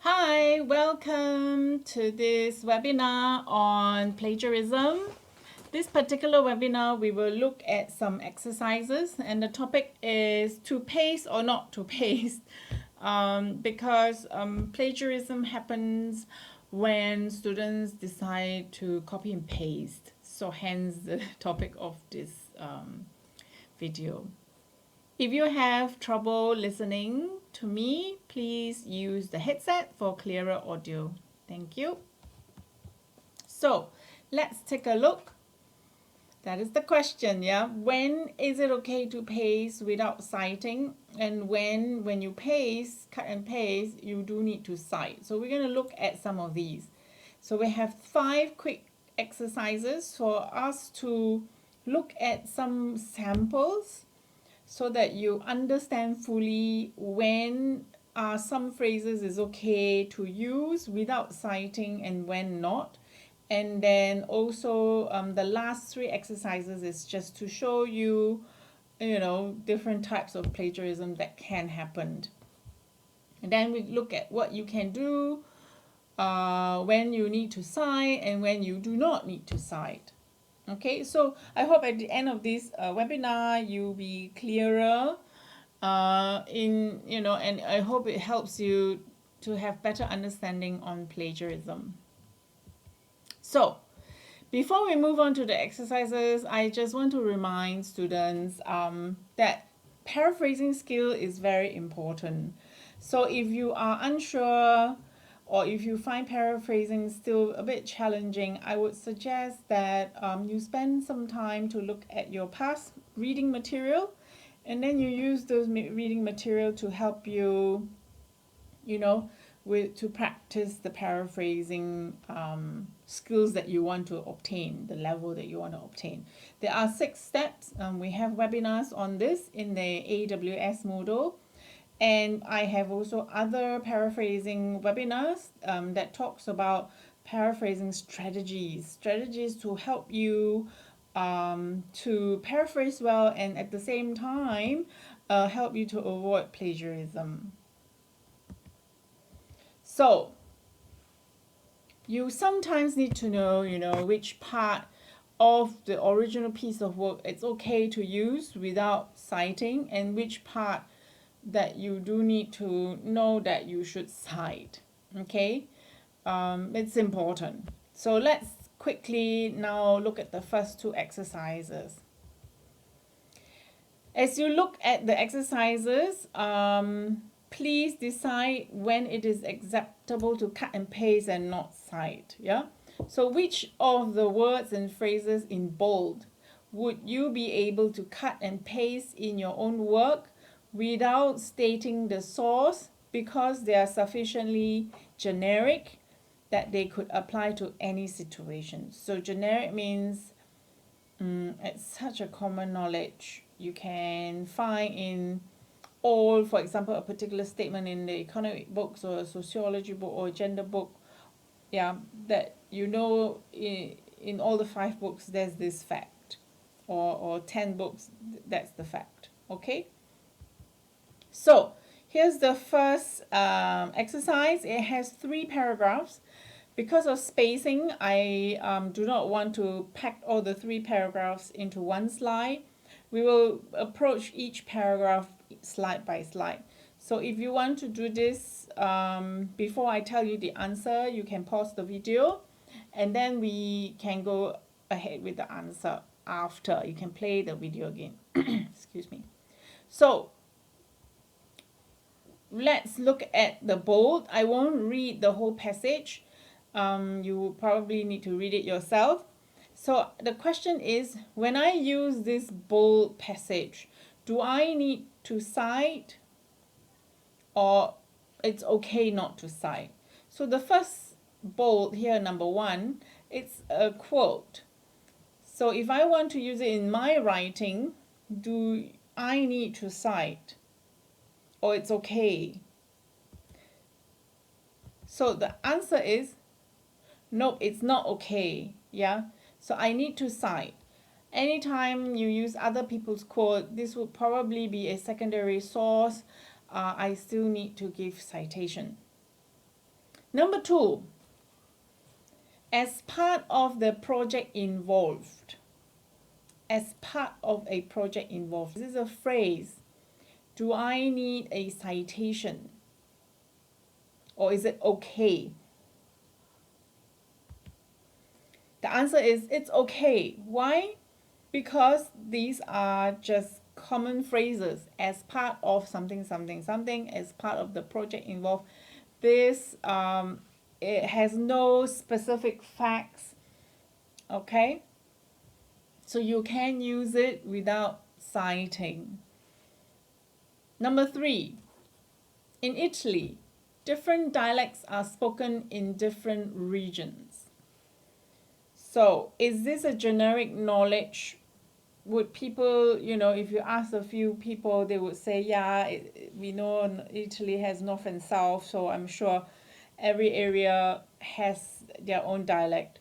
Hi, welcome to this webinar on plagiarism. This particular webinar, we will look at some exercises, and the topic is to paste or not to paste, because plagiarism happens when students decide to copy and paste. So hence the topic of this video. If you have trouble listening to me, please use the headset for clearer audio. Thank you. So let's take a look. That is the question, yeah? When is it okay to paste without citing? And when you paste, cut and paste, you do need to cite. So we're going to look at some of these. So we have 5 quick exercises for us to look at some samples so that you understand fully when some phrases is okay to use without citing and when not. And then also the last 3 exercises is just to show you, different types of plagiarism that can happen. And then we look at what you can do when you need to cite and when you do not need to cite. Okay, so I hope at the end of this webinar you'll be clearer and I hope it helps you to have better understanding on plagiarism. So before we move on to the exercises, I just want to remind students that paraphrasing skill is very important. So if you are unsure or if you find paraphrasing still a bit challenging, I would suggest that you spend some time to look at your past reading material, and then you use those reading material to help you, to practice the paraphrasing skills that you want to obtain, the level that you want to obtain. There are 6 steps. We have webinars on this in the AWS Moodle. And I have also other paraphrasing webinars that talks about paraphrasing strategies to help you to paraphrase well and at the same time help you to avoid plagiarism. So you sometimes need to know, which part of the original piece of work it's okay to use without citing and which part that you do need to know that you should cite. Okay, it's important. So let's quickly now look at the first 2 exercises. As you look at the exercises, please decide when it is acceptable to cut and paste and not cite. Yeah. So which of the words and phrases in bold would you be able to cut and paste in your own work without stating the source because they are sufficiently generic that they could apply to any situation? So generic means it's such a common knowledge. You can find in all, for example, a particular statement in the economic books or a sociology book or a gender book, that in all the 5 books there's this fact, or 10 books that's the fact. Okay, so here's the first exercise. It has 3 paragraphs. Because of spacing, I do not want to pack all the 3 paragraphs into one slide. We will approach each paragraph slide by slide. So if you want to do this before I tell you the answer, you can pause the video and then we can go ahead with the answer after. You can play the video again. Excuse me. So let's look at the bold. I won't read the whole passage. You probably need to read it yourself. So the question is, when I use this bold passage, do I need to cite or it's okay not to cite? So the first bold here, number 1, it's a quote. So if I want to use it in my writing, do I need to cite or it's okay? So the answer is nope, it's not okay. Yeah, so I need to cite. Anytime you use other people's quote, this will probably be a secondary source. I still need to give citation. Number 2, as part of the project involved. As part of a project involved. This is a phrase. Do I need a citation? Or is it okay? The answer is it's okay. Why? Because these are just common phrases. As part of something, something, something, as part of the project involved. This it has no specific facts. Okay? So you can use it without citing. Number 3, in Italy, different dialects are spoken in different regions. So is this a generic knowledge? Would people, if you ask a few people, they would say, yeah, we know Italy has north and south, so I'm sure every area has their own dialect.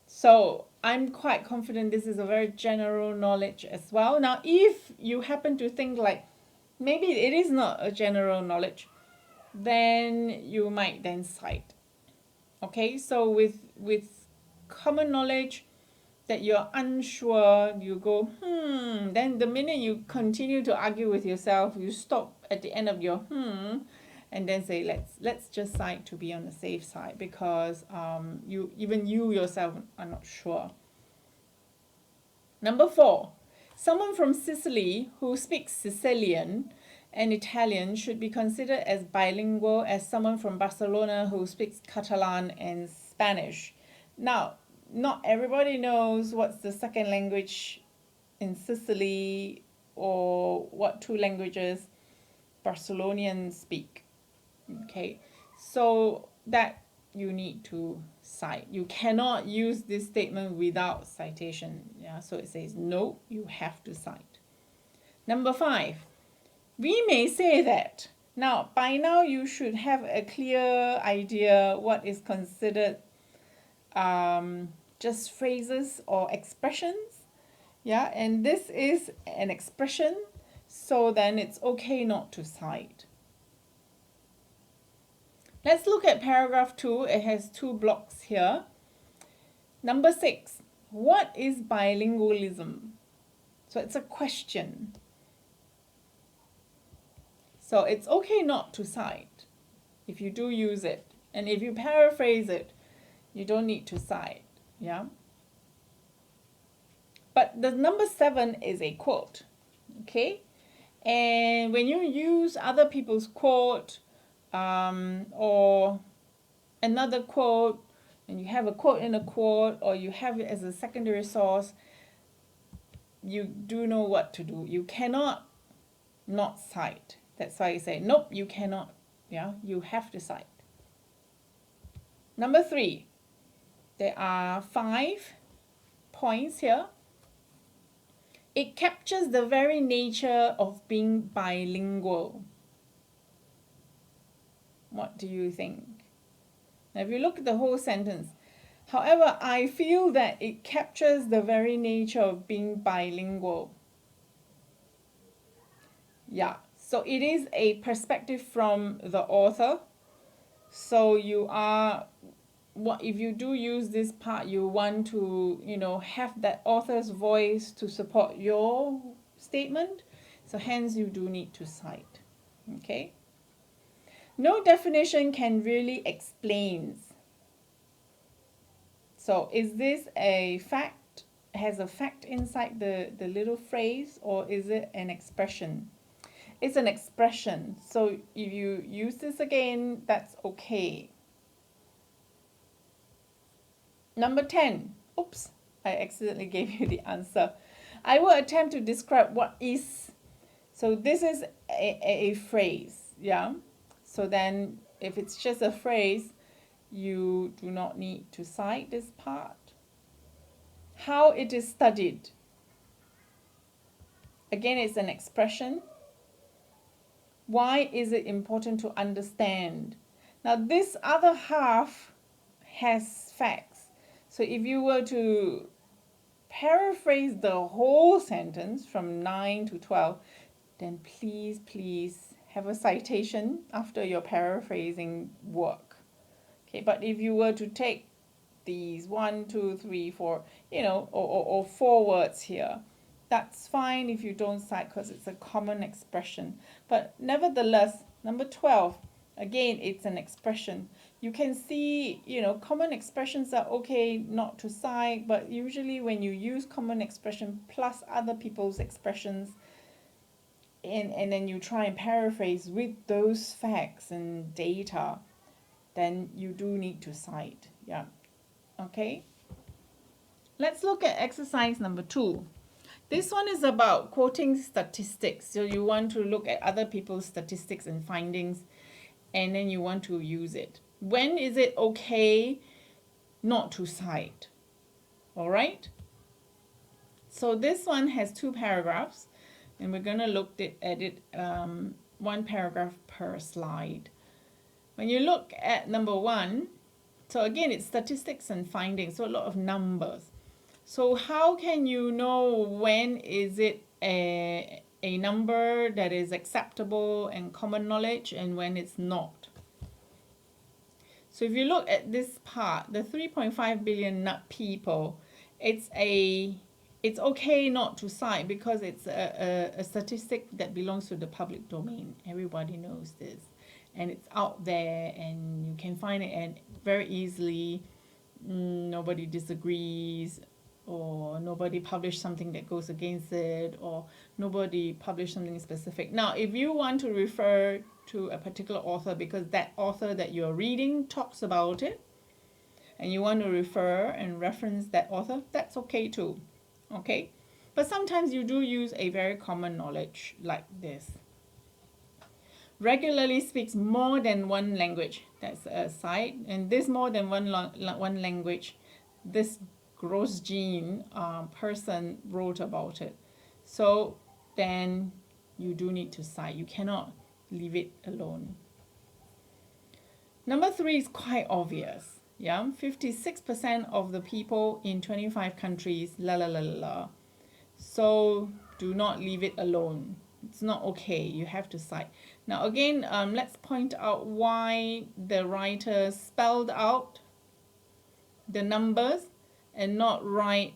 So I'm quite confident this is a very general knowledge as well. Now, if you happen to think like maybe it is not a general knowledge, then you might then cite. Okay, so with common knowledge that you're unsure, you go, then the minute you continue to argue with yourself, you stop at the end of your and then say, let's just cite to be on the safe side, because you yourself are not sure. Number 4, someone from Sicily who speaks Sicilian and Italian should be considered as bilingual as someone from Barcelona who speaks Catalan and Spanish. Now, not everybody knows what's the second language in Sicily or what 2 languages Barcelonians speak. Okay, so that you need to cite. You cannot use this statement without citation. Yeah, so it says no, you have to cite. Number 5, we may say that. Now, by now you should have a clear idea what is considered just phrases or expressions. Yeah, and this is an expression, so then it's okay not to cite. Let's look at paragraph 2. It has 2 blocks here. Number 6, what is bilingualism? So it's a question. So it's okay not to cite if you do use it. And if you paraphrase it, you don't need to cite. Yeah. But the number 7 is a quote. Okay. And when you use other people's quote or another quote, and you have a quote in a quote, or you have it as a secondary source, you do know what to do. You cannot not cite. That's why I say, nope, you cannot. Yeah, you have to cite. Number 3, there are 5 points here. It captures the very nature of being bilingual. What do you think? Now, if you look at the whole sentence, however, I feel that it captures the very nature of being bilingual. Yeah, so it is a perspective from the author. So you are, if you do use this part, you want to, have that author's voice to support your statement. So hence you do need to cite. Okay. No definition can really explain. So is this a fact, has a fact inside the little phrase, or is it an expression? It's an expression. So if you use this again, that's okay. Number 10. Oops, I accidentally gave you the answer. I will attempt to describe what is. So this is a phrase, yeah? So then if it's just a phrase, you do not need to cite this part. How it is studied. Again, it's an expression. Why is it important to understand? Now, this other half has facts. So if you were to paraphrase the whole sentence from 9 to 12, then please have a citation after your paraphrasing work. Okay, but if you were to take these 1, 2, 3, 4, or 4 words here, that's fine if you don't cite because it's a common expression. But nevertheless, number 12, again, it's an expression. You can see, common expressions are okay not to cite, but usually when you use common expression plus other people's expressions, and then you try and paraphrase with those facts and data, then you do need to cite. Yeah. Okay. Let's look at exercise number 2. This one is about quoting statistics. So you want to look at other people's statistics and findings, and then you want to use it. When is it okay not to cite? All right. So this one has 2 paragraphs, and we're going to look at it 1 paragraph per slide. When you look at number 1, so again, it's statistics and findings, so a lot of numbers. So how can you know when is it a number that is acceptable and common knowledge and when it's not? So if you look at this part, the 3.5 billion people, it's okay not to cite because it's a statistic that belongs to the public domain. Everybody knows this. And it's out there and you can find it very easily. Nobody disagrees, or nobody published something that goes against it, or nobody published something specific. Now, if you want to refer to a particular author because that author that you're reading talks about it, and you want to refer and reference that author, that's okay too. Okay? But sometimes you do use a very common knowledge like this. Regularly speaks more than 1 language. That's a side. And this more than one language, this Grosjean person wrote about it. So then you do need to cite. You cannot leave it alone. Number 3 is quite obvious. Yeah, 56% of the people in 25 countries, So do not leave it alone. It's not okay. You have to cite. Now again, let's point out why the writer spelled out the numbers and not write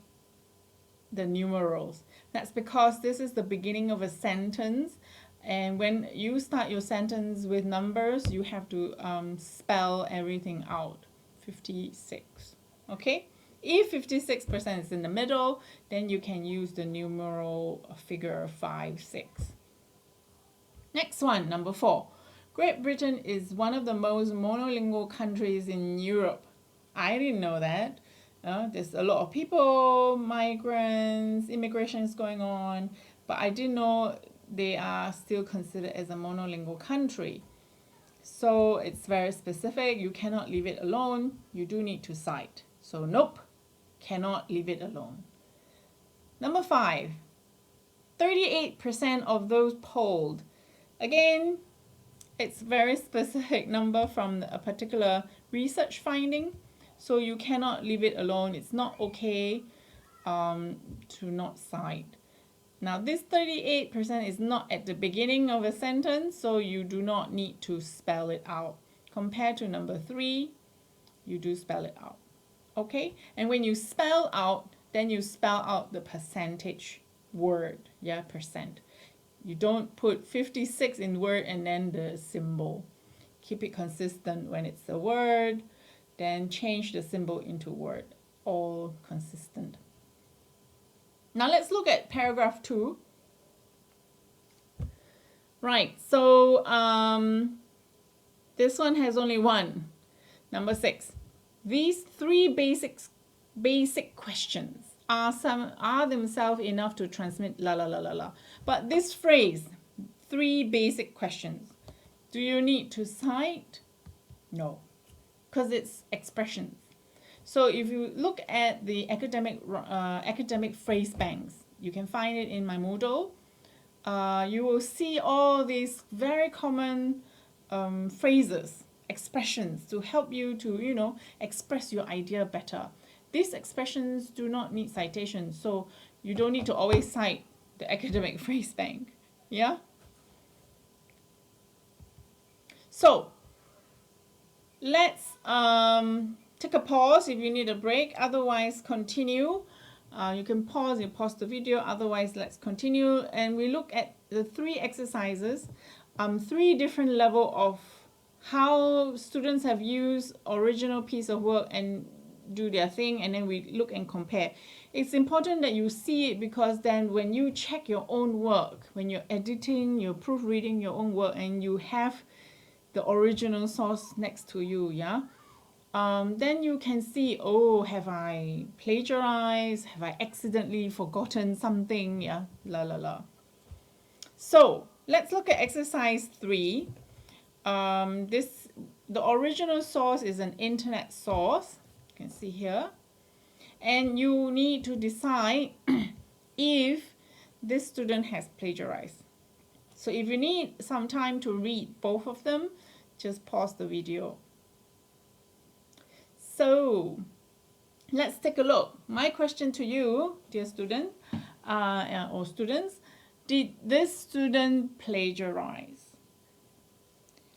the numerals. That's because this is the beginning of a sentence, and when you start your sentence with numbers, you have to spell everything out. 56. Okay? If 56% is in the middle, then you can use the numeral figure 5, 6. Next one, number 4. Great Britain is one of the most monolingual countries in Europe. I didn't know that. There's a lot of people, migrants, immigration is going on, but I didn't know they are still considered as a monolingual country. So it's very specific. You cannot leave it alone. You do need to cite. So nope, cannot leave it alone. Number 5, 38% of those polled. Again, it's very specific number from a particular research finding. So you cannot leave it alone. It's not okay to not cite. Now this 38% is not at the beginning of a sentence, so you do not need to spell it out. Compared to number 3, you do spell it out. Okay? And when you spell out, then you spell out the percentage word. Yeah, percent. You don't put 56 in word and then the symbol. Keep it consistent when it's a word. Then change the symbol into word, all consistent. Now let's look at paragraph 2. Right, so this one has only 1. Number 6. These 3 basic questions are themselves enough to transmit . But this phrase, 3 basic questions, do you need to cite? No. Because it's expressions. So if you look at the academic phrase banks, you can find it in my Moodle. You will see all these very common phrases, expressions to help you to, express your idea better. These expressions do not need citation, so you don't need to always cite the academic phrase bank. Yeah? So let's take a pause if you need a break. Otherwise, continue. You can pause the video. Otherwise, let's continue. And we look at the 3 exercises, 3 different level of how students have used original piece of work and do their thing, and then we look and compare. It's important that you see it, because then when you check your own work, when you're editing, you're proofreading your own work, and you have the original source next to you, yeah, then you can see, oh, have I plagiarized? Have I accidentally forgotten something? Yeah, la la la. So let's look at exercise 3. The original source is an internet source. You can see here. And you need to decide if this student has plagiarized. So if you need some time to read both of them, just pause the video. So let's take a look. My question to you, dear student or students, did this student plagiarize?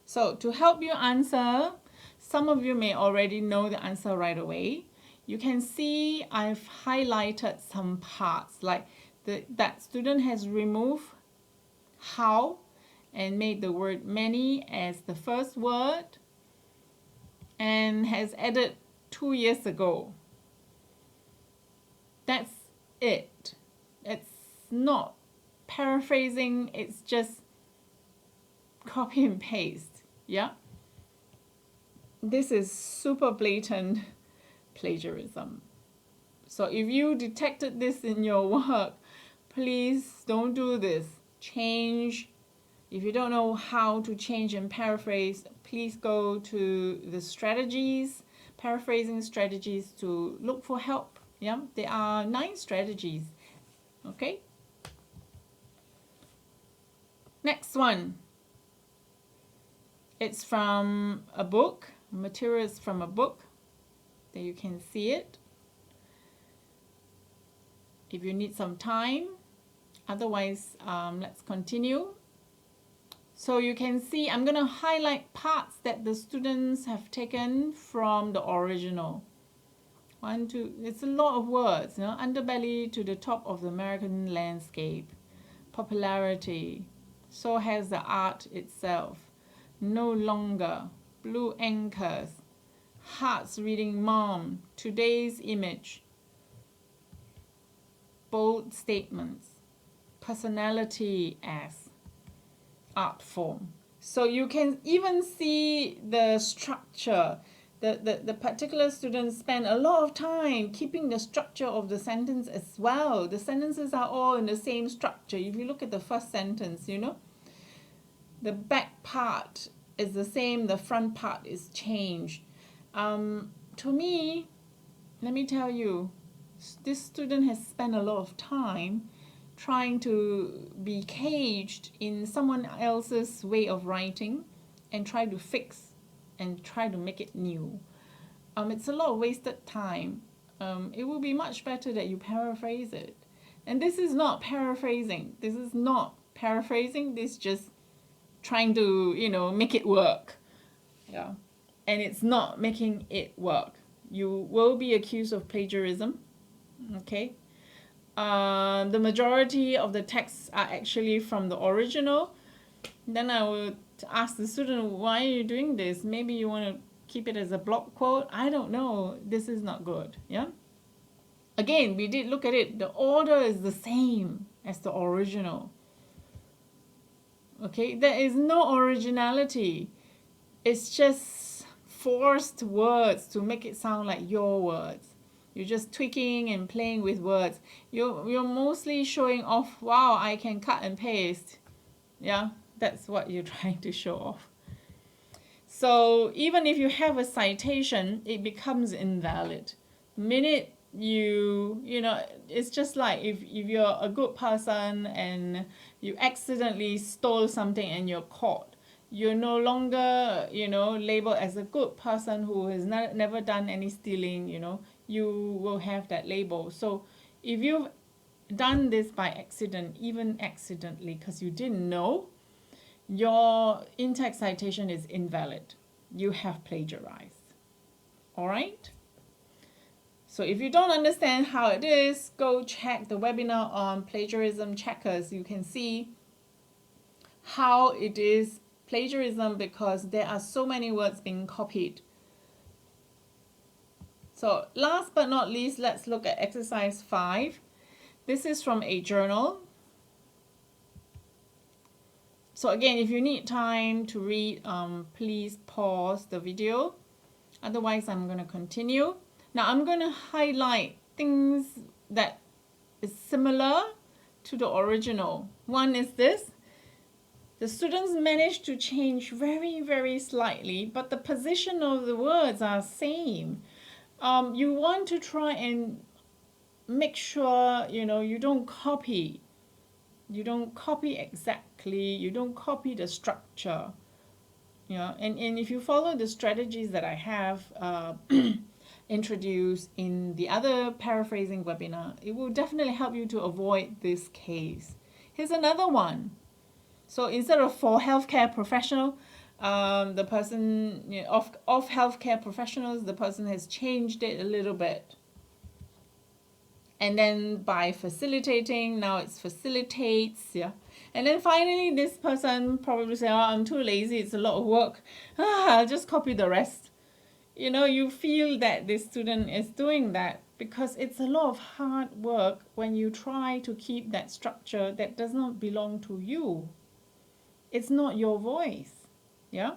So to help you answer, some of you may already know the answer right away. You can see I've highlighted some parts, like that student has removed how and made the word many as the first word, and has added 2 years ago. That's it. It's not paraphrasing, it's just copy and paste. Yeah, this is super blatant plagiarism. So if you detected this in your work, please don't do this. Change. If you don't know how to change and paraphrase, please go to the strategies, paraphrasing strategies, to look for help. Yeah, there are 9 strategies. Okay. Next one. It's from a book. Material is from a book. There you can see it. If you need some time. Otherwise, let's continue. So you can see I'm going to highlight parts that the students have taken from the original. 1, 2, it's a lot of words, you know. Underbelly to the top of the American landscape. Popularity. So has the art itself. No longer. Blue anchors. Hearts reading mom. Today's image. Bold statements. Personality as art form. So you can even see the structure. The particular students spend a lot of time keeping the structure of the sentence as well. The sentences are all in the same structure. If you look at the first sentence, you know, the back part is the same, the front part is changed. To me, let me tell you, this student has spent a lot of time trying to be caged in someone else's way of writing and try to fix and try to make it new. It's a lot of wasted time. It will be much better that you paraphrase it. And this is not paraphrasing. This is not paraphrasing. This is just trying to, you know, make it work. Yeah. And it's not making it work. You will be accused of plagiarism. Okay. The majority of the texts are actually from the original. Then I would ask the student, why are you doing this? Maybe you want to keep it as a block quote. I don't know. This is not good. Yeah. Again, we did look at it. The order is the same as the original. Okay. There is no originality. It's just forced words to make it sound like your words. You're just tweaking and playing with words. You're mostly showing off, wow, I can cut and paste. Yeah, that's what you're trying to show off. So even if you have a citation, it becomes invalid. The minute you know, it's just like if you're a good person and you accidentally stole something and you're caught, you're no longer, you know, labeled as a good person who has never done any stealing, you know. You will have that label. So if you've done this by accident, even accidentally, because you didn't know, your in-text citation is invalid. You have plagiarized. All right? So if you don't understand how it is, go check the webinar on plagiarism checkers. You can see how it is plagiarism because there are so many words being copied. So last but not least, let's look at exercise 5. This is from a journal. So again, if you need time to read, please pause the video. Otherwise, I'm going to continue. Now, I'm going to highlight things that is similar to the original. One is this. The students managed to change very, very slightly, but the position of the words are same. You want to try and make sure, you don't copy. You don't copy exactly. You don't copy the structure. And if you follow the strategies that I have introduced in the other paraphrasing webinar, it will definitely help you to avoid this case. Here's another one. So instead of for healthcare professional, the person of healthcare professionals, the person has changed it a little bit. And then by facilitating, now it's facilitates, yeah. And then finally, this person probably say, oh, I'm too lazy, it's a lot of work. I'll just copy the rest. You feel that this student is doing that because it's a lot of hard work when you try to keep that structure that does not belong to you. It's not your voice, yeah?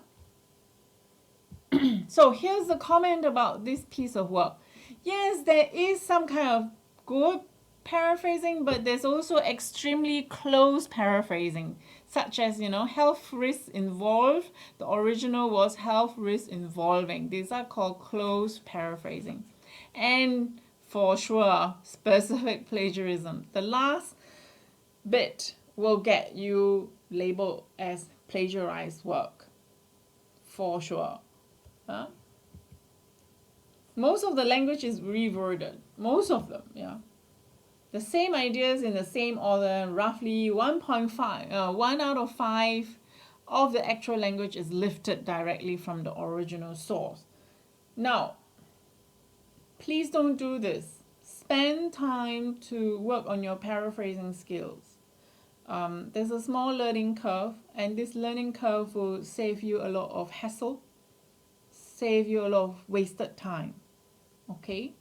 So here's the comment about this piece of work. Yes, there is some kind of good paraphrasing, but there's also extremely close paraphrasing, such as, health risks involved. The original was health risks involving. These are called close paraphrasing. And for sure, specific plagiarism. The last bit will get you labeled as plagiarized work, for sure. Most of the language is reworded. Most of them, yeah. The same ideas in the same order, roughly 1.5, 1 out of 5 of the actual language is lifted directly from the original source. Now, please don't do this. Spend time to work on your paraphrasing skills. There's a small learning curve, and this learning curve will save you a lot of hassle, save you a lot of wasted time. Okay?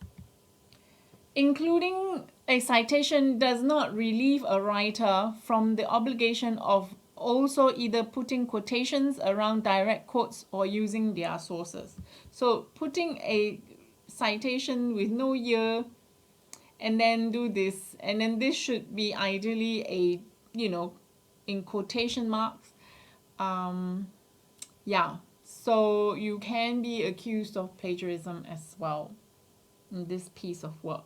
Including a citation does not relieve a writer from the obligation of also either putting quotations around direct quotes or using their sources. So putting a citation with no year and then do this, and then this should be ideally a, in quotation marks. Yeah, so you can be accused of plagiarism as well in this piece of work.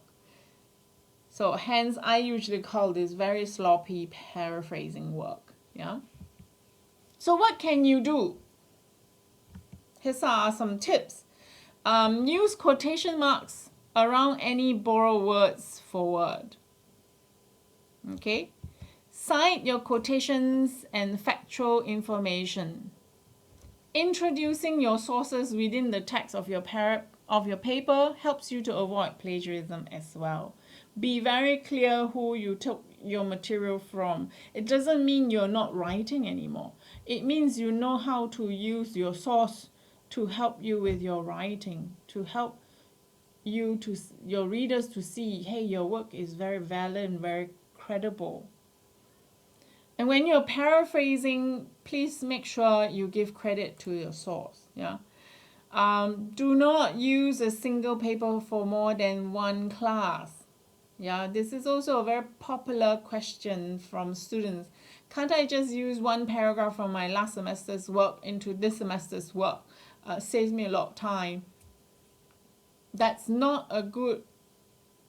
So hence, I usually call this very sloppy paraphrasing work, yeah? So what can you do? Here are some tips. Use quotation marks around any borrowed words for word. Okay? Cite your quotations and factual information. Introducing your sources within the text of your paper helps you to avoid plagiarism as well. Be very clear who you took your material from. It doesn't mean you're not writing anymore. It means you know how to use your source to help you with your writing, to help you to your readers to see, hey, your work is very valid and very credible. And when you're paraphrasing, please make sure you give credit to your source. Yeah. Do not use a single paper for more than one class. Yeah, this is also a very popular question from students. Can't I just use one paragraph from my last semester's work into this semester's work? Saves me a lot of time. That's not a good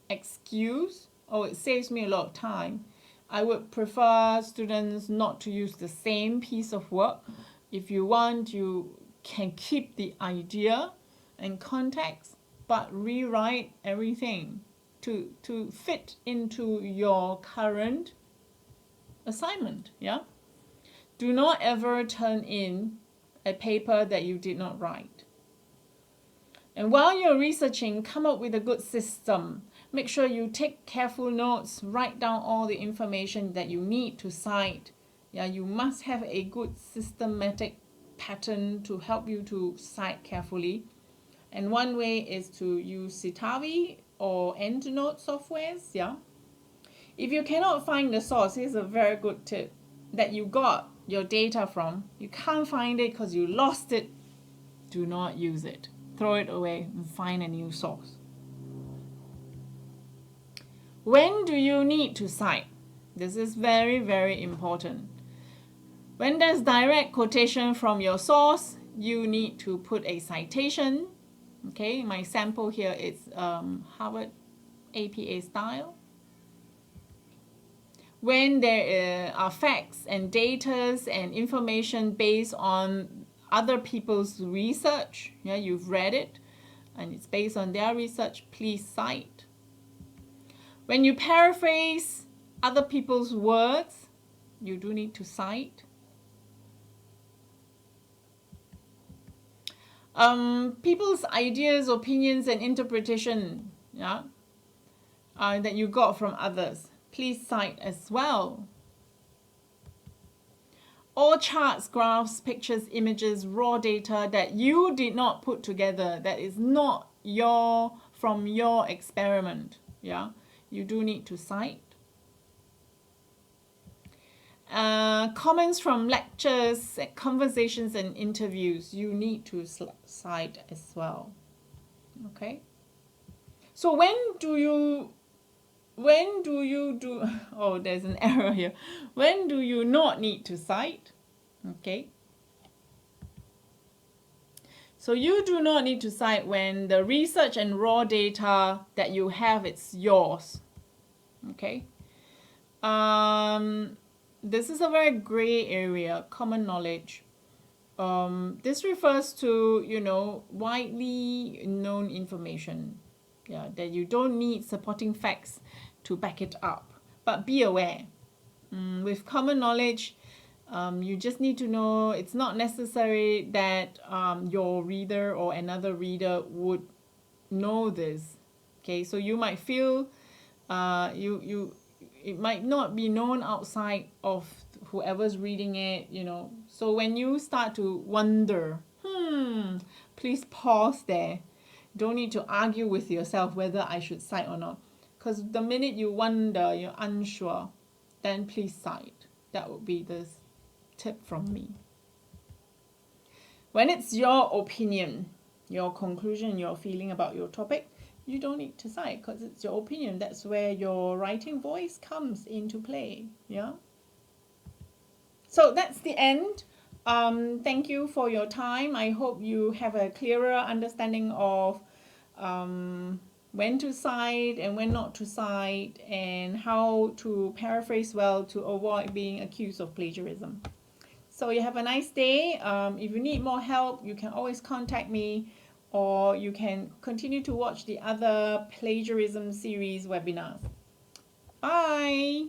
excuse. Oh, it saves me a lot of time. I would prefer students not to use the same piece of work. If you want, you can keep the idea and context, but rewrite everything to fit into your current assignment, yeah? Do not ever turn in a paper that you did not write. And while you're researching, come up with a good system. Make sure you take careful notes, write down all the information that you need to cite. Yeah, you must have a good systematic pattern to help you to cite carefully. And one way is to use Citavi or EndNote softwares. Yeah. If you cannot find the source, here's a very good tip that you got your data from. You can't find it because you lost it. Do not use it. Throw it away and find a new source. When do you need to cite? This is very, very important. When there's direct quotation from your source, you need to put a citation. Okay, my sample here is Harvard APA style. When there are facts and data and information based on other people's research, yeah, you've read it, and it's based on their research, please cite. When you paraphrase other people's words, you do need to cite. People's ideas, opinions, and interpretation, yeah, that you got from others, please cite as well. All charts, graphs, pictures, images, raw data that you did not put together, that is not from your experiment, yeah, you do need to cite. Comments from lectures, conversations, and interviews, you need to cite as well. Okay. So when do you do, oh, there's an error here. When do you not need to cite? Okay. So you do not need to cite when the research and raw data that you have, it's yours. Okay. This is a very gray area, common knowledge. This refers to, widely known information. Yeah, that you don't need supporting facts to back it up. But be aware, with common knowledge, you just need to know it's not necessary that your reader or another reader would know this. Okay, so you might feel it might not be known outside of whoever's reading it, So when you start to wonder, please pause there. Don't need to argue with yourself whether I should cite or not. Because the minute you wonder, you're unsure, then please cite. That would be the tip from me. When it's your opinion, your conclusion, your feeling about your topic, you don't need to cite because it's your opinion. That's where your writing voice comes into play. Yeah. So that's the end. Thank you for your time. I hope you have a clearer understanding of when to cite and when not to cite, and how to paraphrase well to avoid being accused of plagiarism. So you have a nice day. If you need more help, you can always contact me, or you can continue to watch the other plagiarism series webinars. Bye!